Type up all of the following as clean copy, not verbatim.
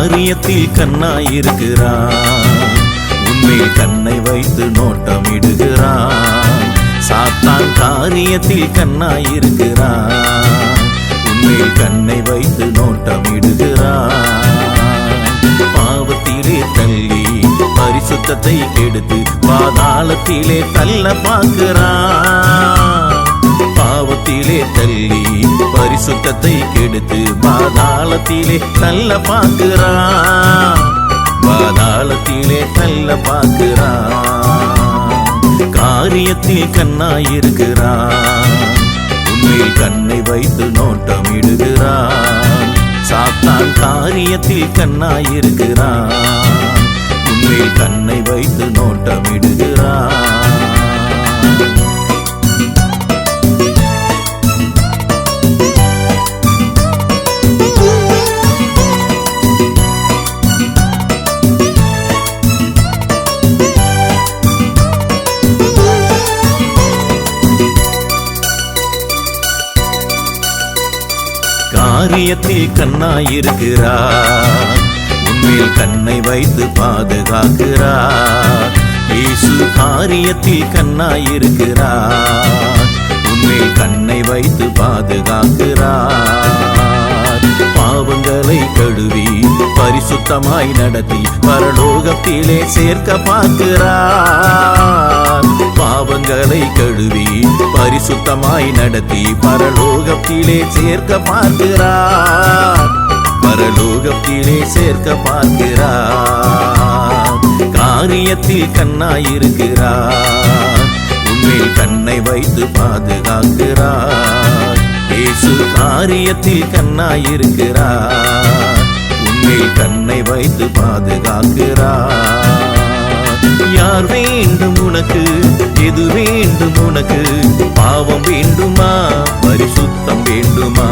காரியத்தில் கண்ணாயிருக்கிறார், உன்மேல் கண்ணை வைத்து நோட்டமிடுகிறார். சாத்தான் காரியத்தில் கண்ணாயிருக்கிறார், உன்மேல் கண்ணை வைத்து நோட்டமிடுகிறார். பாவத்திலே தள்ளி பரிசுத்தத்தை கெடுத்து பாதாளத்திலே தள்ள பார்க்கிறார். பாவத்திலே தள்ளி பரிசுத்தத்தை கெடுத்து பாதாளத்திலே தள்ள பார்க்கிறார். பாதாளத்திலே தள்ள பார்க்கிறார். காரியத்தில் கண்ணாயிருக்கிறார், உன்மேல் கண்ணை வைத்து நோட்டமிடுகிறார். சாத்தான் காரியத்தில் கண்ணாயிருக்கிறார், உன்மேல் கண்ணை வைத்து நோட்டமிடுகிறார். காரியத்தில் கண்ணாயிருக்கிறார், உன்மேல் கண்ணை வைத்து பாதுகாக்கிறார். இயேசு காரியத்தில் கண்ணாயிருக்கிறார், உன்மேல் கண்ணை வைத்து பாதுகாக்கிறார். பாவங்களை கழுவி பரிசுத்தமாய் நடத்தி பரலோகத்திலே சேர்க்க பார்க்கிறார். பாவங்களை கழுவி பரிசுத்தமாய் நடத்தி பரலோகத்திலே சேர்க்க பார்க்கிறார். பரலோகத்திலே சேர்க்க பார்க்கிறார். காரியத்தில் கண்ணாயிருக்கிறார், உன்மேல் கண்ணை வைத்து பாதுகாக்கிறார். இயேசு காரியத்தில் கண்ணாயிருக்கிறார், உன்மேல் கண்ணை வைத்து பாதுகாக்கிறார். யார் வேண்டும் உனக்கு, எது வேண்டும் உனக்கு? பாவம் வேண்டுமா, பரிசுத்தம் வேண்டுமா?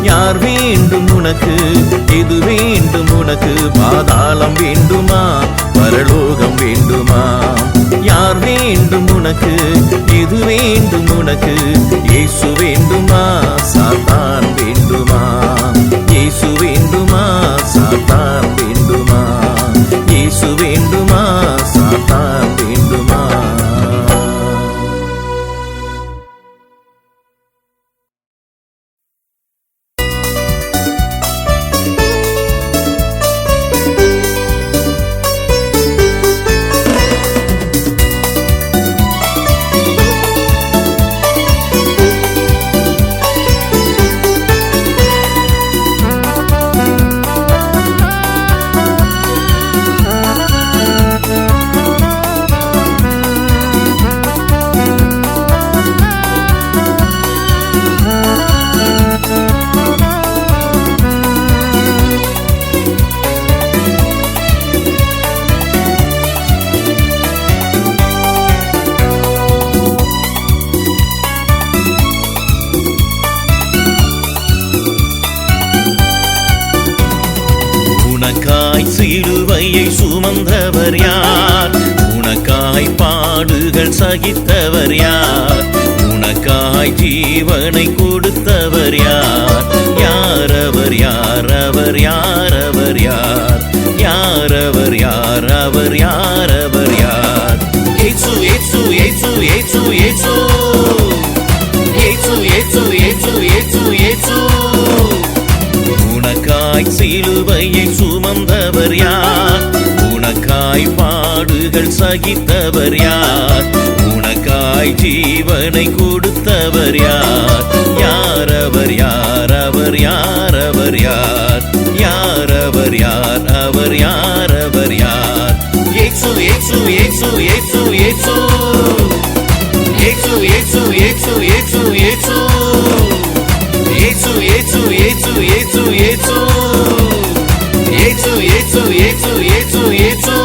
யார் வேண்டும் உனக்கு, எது வேண்டும் உனக்கு? பாதாளம் வேண்டுமா, பரலோகம் வேண்டுமா? யார் வேண்டும் உனக்கு, எது வேண்டும் உனக்கு? இயேசு வேண்டுமா, சாத்தான் வேண்டுமா? இயேசு வேண்டுமா, சாத்தான் வேண்டுமா? இயேசு வேண்டுமா, சாத்தான் வேண்டுமா? சிலுவையை சுமந்தவர் யார்? உனக்காய் பாடுகள் சகித்தவர் யார்? உனக்காய் ஜீவனை கொடுத்தவர் யார்? யாரவர் யாரவர் யாரவர் யார்? யாரவர் யாரவர் யாரவர் யார்? இயேசு இயேசு இயேசு இயேசு இயேசு இயேசு இயேசு இயேசு இயேசு இயேசு. உனக்காய் சிலுவையை சுமந்தவர் யார்? உனக்காய் பாடுகள் சகித்தவர் யார்? உனக்காய் ஜீவனை கொடுத்தவர் யார்? யாரவர் யாரவர் யாரவர் யார்? யாரவர் யார் அவர் யாரவர் யார்? இயேசு இயேசு இயேசு இயேசு இயேசு இயேசு இயேசு இயேசு இயேசு இயேசு Yesu Yesu Yesu Yesu Yesu Yesu Yesu Yesu Yesu Yesu.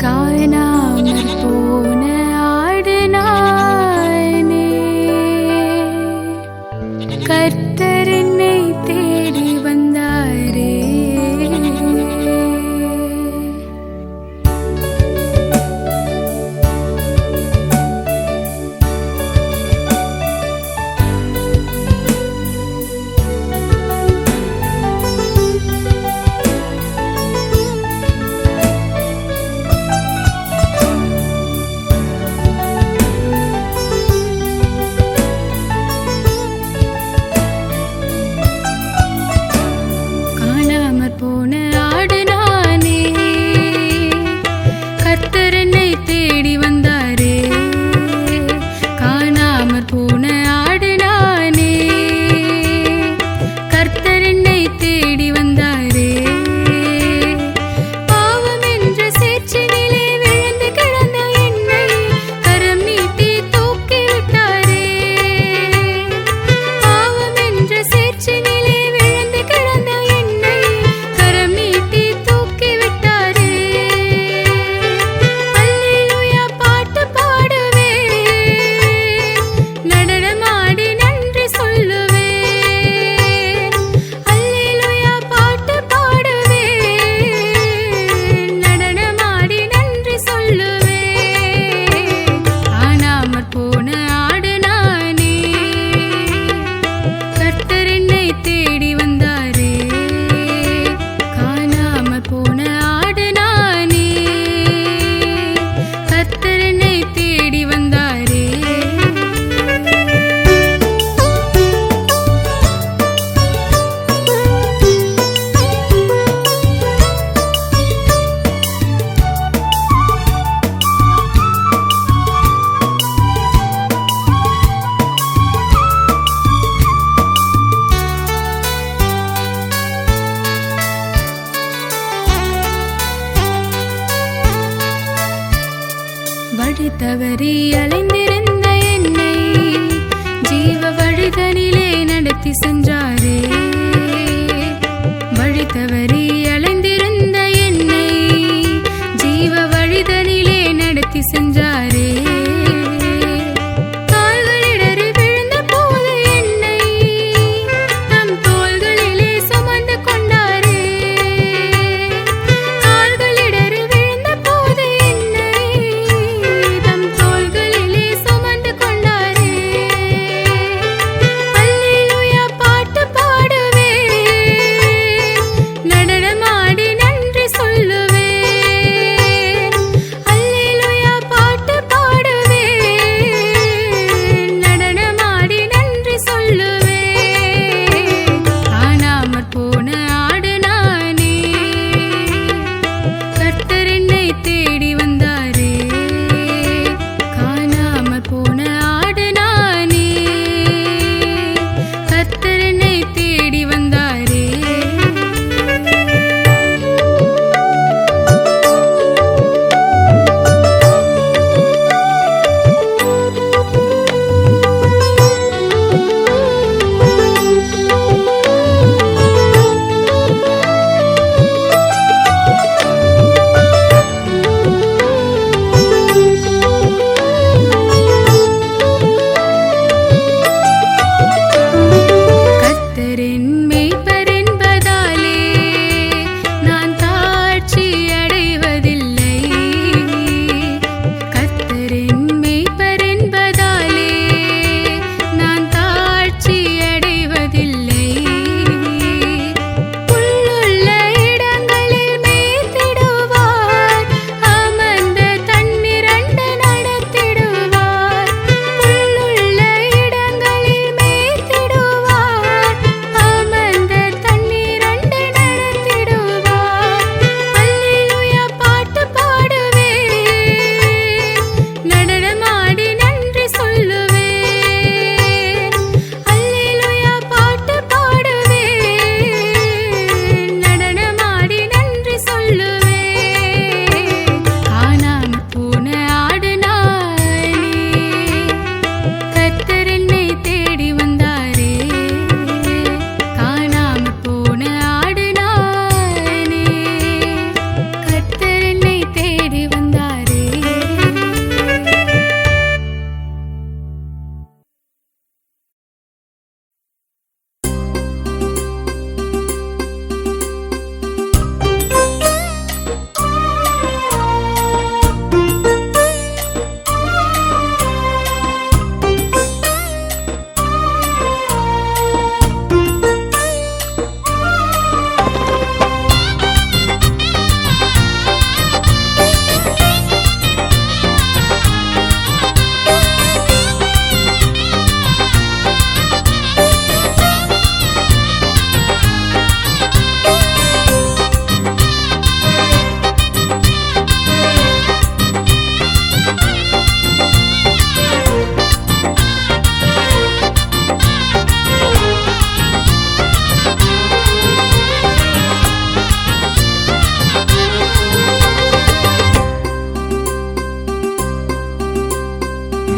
காணாமற் போன ஆடு நானே, கர்த்தர் என்னை தேடி வந்தாரே. வழி தவறி அலைந்திருந்த என்னை ஜீவ வழிதனிலே நடத்தி சென்றாரே. வழி தவறி அலைந்திருந்த என்னை ஜீவ வழிதனிலே நடத்தி சென்றாரே.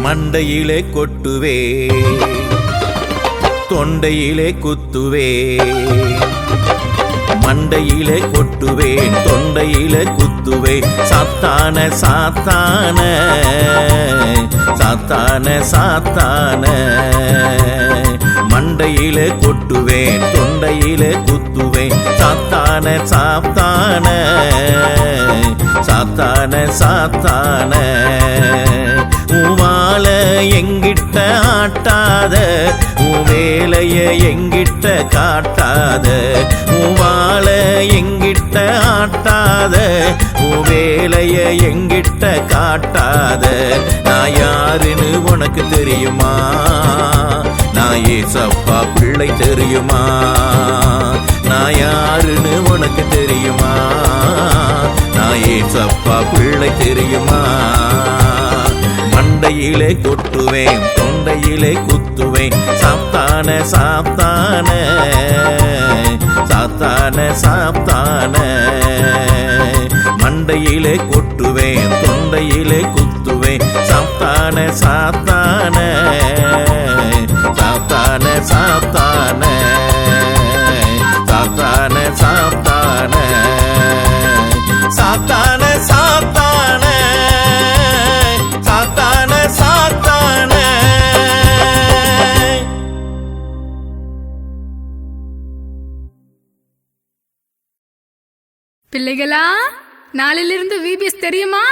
மண்டையிலே கொட்டுவே, தொண்டையிலே குத்துவே. மண்டையிலே கொட்டுவேன், தொண்டையிலே குத்துவே. சாத்தான சாத்தான சாத்தான சாத்தான. மண்டையிலே கொட்டுவேன், தொண்டையிலே குத்துவேன். சாத்தான சாத்தான சாத்தான சாத்தான. உவால எங்கிட்ட ஆட்டாத, உன் வேலைய எங்கிட்ட காட்டாத. உவால எங்கிட்ட ஆட்டாத, உன் வேலைய எங்கிட்ட காட்டாத. நான் யாருன்னு உனக்கு தெரியுமா? நான் ஏசப்பா பிள்ளை தெரியுமா? நான் யாருன்னு உனக்கு தெரியுமா? நான் ஏசப்பா பிள்ளை தெரியுமா? மண்டையிலே கொட்டுவேன், தொண்டையிலே குத்துவேன். சாத்தான சாத்தான சாத்தான சாத்தான. மண்டையிலே கொட்டுவேன், தொண்டையிலே குத்துவேன். சாத்தான சாத்தான சாத்தான சாத்தான சாத்தான சாத்தான சாத்தான சாத்தான சாத்தான சாத்தான. பிள்ளைகளா, நாளிலிருந்து விபிஎஸ் தெரியுமா?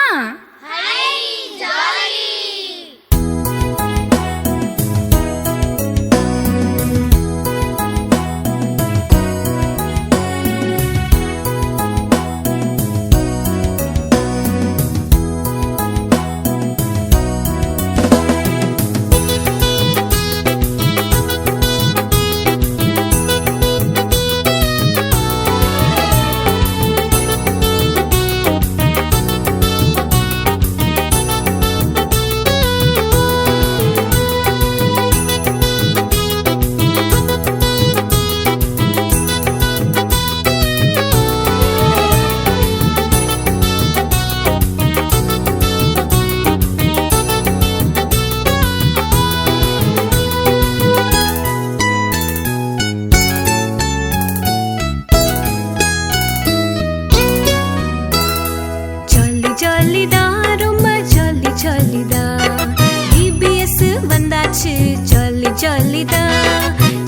ஜல்லிதா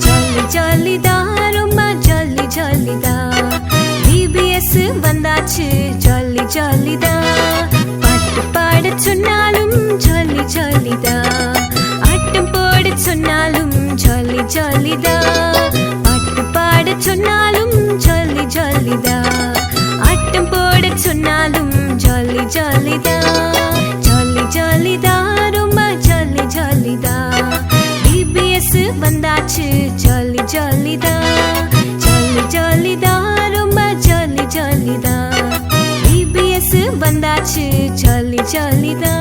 ஜல்லி ஜல்லிதா ரொம்ப ஜல்லி ஜல்லிதா விபிஎஸ் வந்தாச்சு ஜல்லி ஜல்லிதா பாட்டு பாட சொன்னாலும் ஜல்லி ஜல்லிதா ஆட்டம் போட சொன்னாலும் ஜல்லி ஜல்லிதா பாட்டு பாட சொன்னாலும் ஜல்லி ஜல்லிதா ஆட்டம் போட சொன்னாலும் ஜல்லி ஜல்லிதா ஜல்லி ஜல்லிதா ரொம்ப ஜல்லி ஜல்லிதா விபிஎஸ் வந்தாச்சு ஜல்லி ஜல்லிதா ஜல்லி ஜல்லிதா ரொம்ப ஜல்லி ஜல்லிதா விபிஎஸ் வந்தாச்சு ஜல்லி ஜல்லிதா.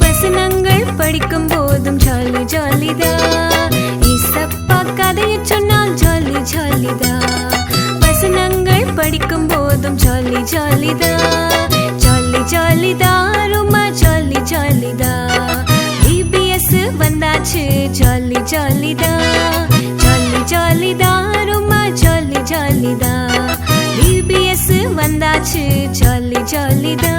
வசனங்கள் படிக்கும் போதும் ஜாலி ஜாலிதா இசப்பா கதையை சொன்னால் ஜாலி ஜாலிதா வசனங்கள் படிக்கும் போதும் ஜாலி ஜாலிதா ஜாலி ஜாலிதா ரொம்ப ஜாலி ஜாலிதா விபிஎஸ் வந்தாச்சு ஜாலி ஜாலிதா ஜாலி ஜாலிதா ரொம்ப ஜாலி ஜாலிதா விபிஎஸ் வந்தாச்சு ஜாலி ஜாலிதா.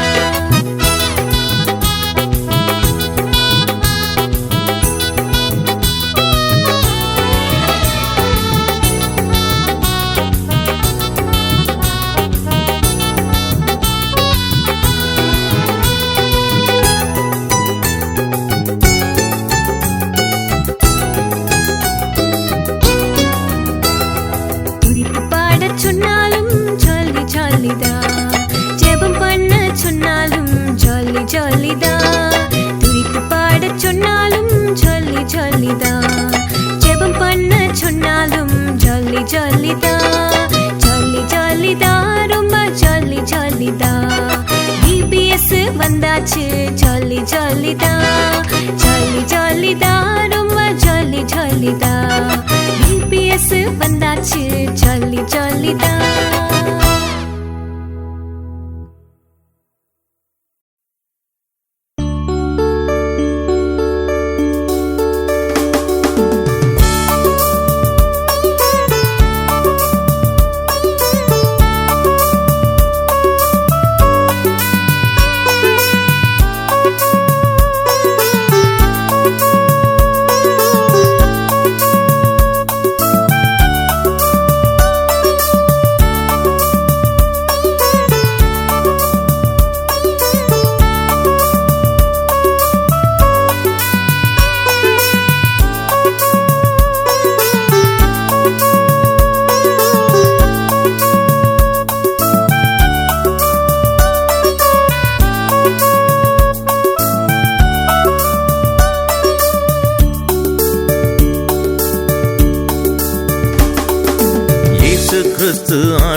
ஜெபம் பண்ண சொன்னாலும் ஜாலி ஜாலிதா துரித்து பாட சொன்னாலும் ஜாலி ஜாலிதா ஜெபம் பண்ண சொன்னாலும் ஜாலி ஜாலிதா ஜாலி ஜாலிதா ரொம்ப ஜாலி ஜாலிதா விபிஎஸ் வந்தாச்சு ஜாலி ஜாலிதா ஜாலி ஜாலிதா ரொம்ப ஜாலி ஜாலிதா விபிஎஸ் வந்தாச்சு ஜாலி ஜாலிதா.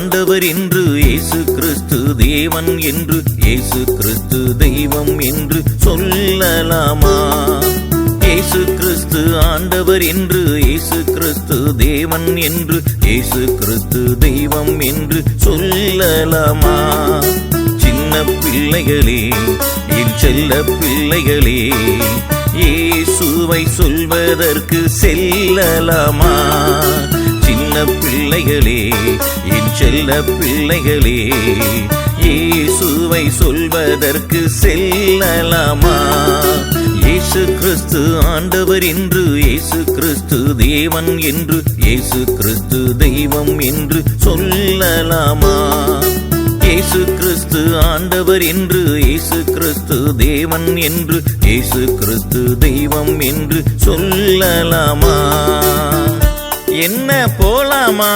ஆண்டவர் என்று இயேசு கிறிஸ்து தேவன் என்று இயேசு கிறிஸ்து தெய்வம் என்று சொல்லலாமா? இயேசு கிறிஸ்து ஆண்டவர் என்று இயேசு கிறிஸ்து தேவன் என்று இயேசு கிறிஸ்து தெய்வம் என்று சொல்லலாமா? சின்ன பிள்ளைகளே, என் செல்ல பிள்ளைகளே, இயேசுவை சொல்வதற்கு செல்லலாமா? சின்ன பிள்ளைகளே, என் செல்ல பிள்ளைகளே, இயேசுவை சொல்வதற்கு செல்லலாமா? இயேசு கிறிஸ்து ஆண்டவர் என்று இயேசு கிறிஸ்து தேவன் என்று இயேசு கிறிஸ்து தெய்வம் என்று சொல்லலாமா? இயேசு கிறிஸ்து ஆண்டவர் என்று இயேசு கிறிஸ்து தேவன் என்று இயேசு கிறிஸ்து தெய்வம் என்று சொல்லலாமா? என்ன போலாமா?